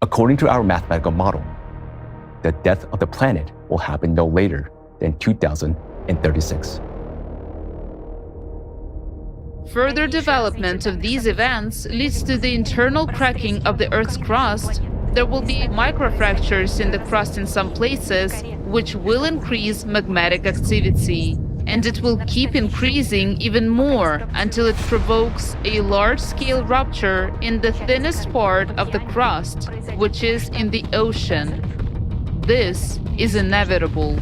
According to our mathematical model, the death of the planet will happen no later than 2036. Further development of these events leads to the internal cracking of the Earth's crust. There will be microfractures in the crust in some places, which will increase magmatic activity. And it will keep increasing even more until it provokes a large-scale rupture in the thinnest part of the crust, which is in the ocean. This is inevitable.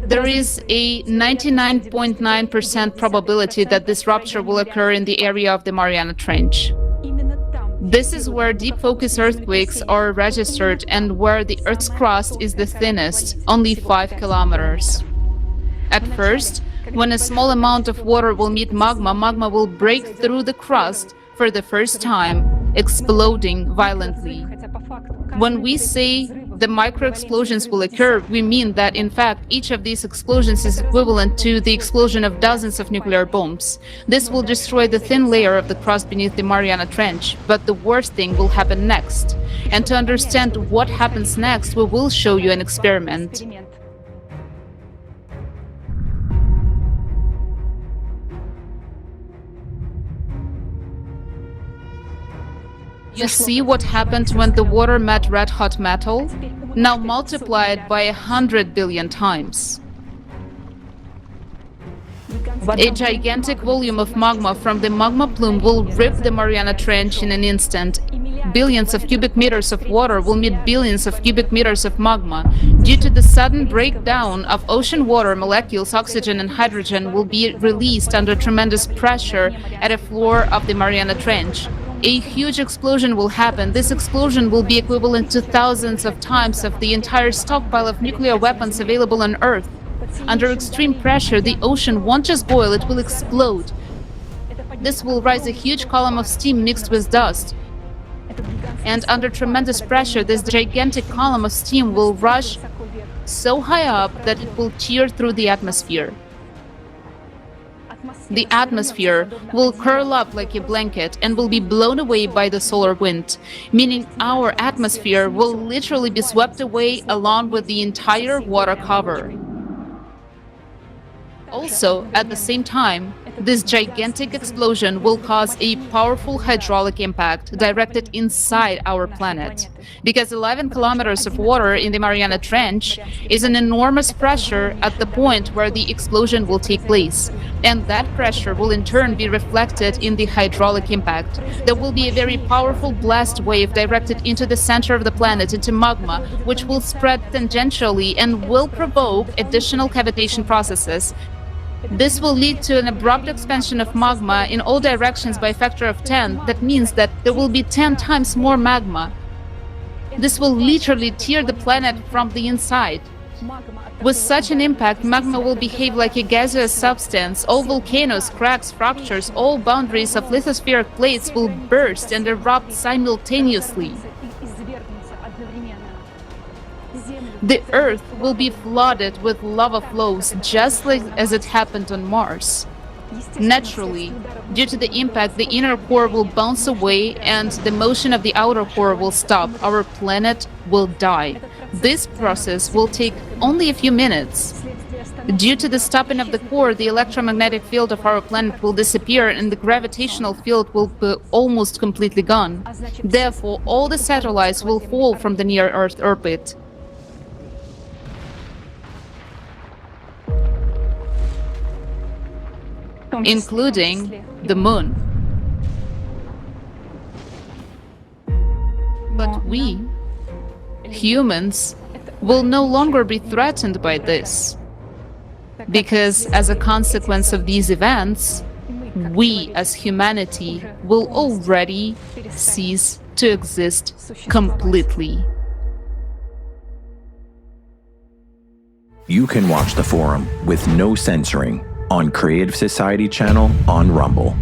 There is a 99.9% probability that this rupture will occur in the area of the Mariana Trench. This is where deep focus earthquakes are registered and where the Earth's crust is the thinnest, only 5 kilometers. At first, when a small amount of water will meet magma, magma will break through the crust for the first time, exploding violently. When we say the microexplosions will occur, we mean that in fact each of these explosions is equivalent to the explosion of dozens of nuclear bombs. This will destroy the thin layer of the crust beneath the Mariana Trench, but the worst thing will happen next. And to understand what happens next, we will show you an experiment. You see what happened when the water met red-hot metal? Now multiply it by 100 billion times. A gigantic volume of magma from the magma plume will rip the Mariana Trench in an instant. Billions of cubic meters of water will meet billions of cubic meters of magma. Due to the sudden breakdown of ocean water molecules, oxygen and hydrogen will be released under tremendous pressure at the floor of the Mariana Trench. A huge explosion will happen. This explosion will be equivalent to thousands of times of the entire stockpile of nuclear weapons available on Earth. Under extreme pressure, the ocean won't just boil, it will explode. This will raise a huge column of steam mixed with dust. And under tremendous pressure, this gigantic column of steam will rush so high up that it will tear through the atmosphere. The atmosphere will curl up like a blanket and will be blown away by the solar wind, meaning our atmosphere will literally be swept away along with the entire water cover. Also, at the same time, this gigantic explosion will cause a powerful hydraulic impact directed inside our planet. Because 11 kilometers of water in the Mariana Trench is an enormous pressure at the point where the explosion will take place. And that pressure will in turn be reflected in the hydraulic impact. There will be a very powerful blast wave directed into the center of the planet, into magma, which will spread tangentially and will provoke additional cavitation processes. This will lead to an abrupt expansion of magma in all directions by a factor of 10. That means that there will be 10 times more magma. This will literally tear the planet from the inside. With such an impact, magma will behave like a gaseous substance. All volcanoes, cracks, fractures, all boundaries of lithospheric plates will burst and erupt simultaneously. The Earth will be flooded with lava flows, just like as it happened on Mars. Naturally, due to the impact, the inner core will bounce away and the motion of the outer core will stop. Our planet will die. This process will take only a few minutes. Due to the stopping of the core, the electromagnetic field of our planet will disappear and the gravitational field will be almost completely gone. Therefore, all the satellites will fall from the near-Earth orbit. Including the moon. But we, humans, will no longer be threatened by this. Because as a consequence of these events, we as humanity will already cease to exist completely. You can watch the forum with no censoring on Creative Society channel on Rumble.